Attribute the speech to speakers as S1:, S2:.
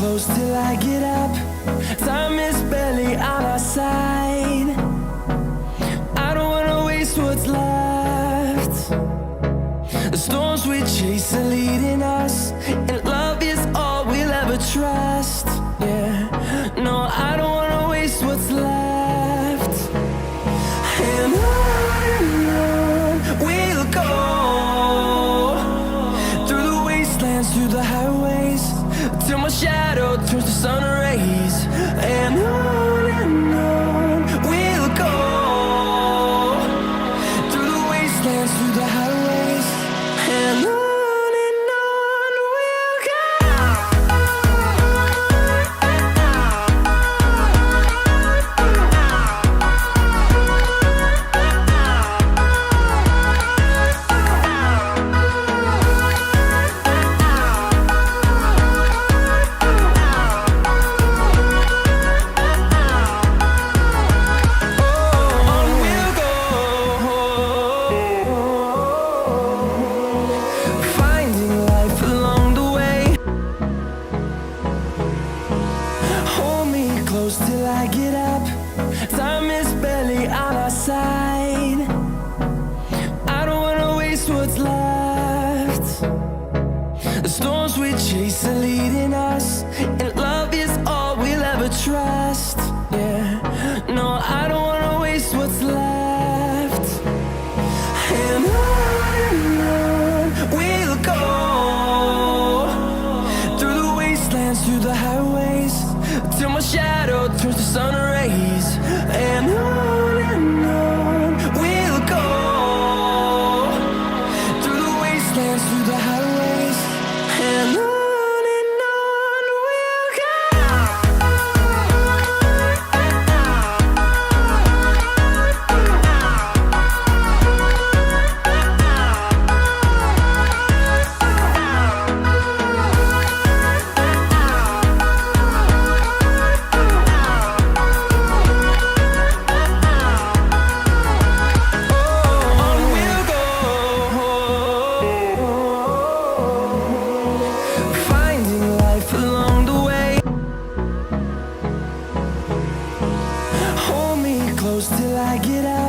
S1: close till I get up. Time is barely on our side. I don't wanna waste what's left. The storms we chase are leading us, and love is all we'll ever trust. Yeah, no, I don't wanna waste what's left. And on we'll go, through the wastelands, through the highways, till my shadow turns to sun rays. And on we'll go, through the wastelands, through the highways, and on we'll go. Close till I get up. Time is barely on our side. I don't wanna waste what's left. The storms we chase are leading us, and love is all we'll ever trust. Yeah, no, I don't wanna waste what's left. And on we'll go, through the wastelands, through the highways, till my shadow turns to sun rays. And on we'll go, through the wastelands, through the highways, and on we'll go. Close till I get up.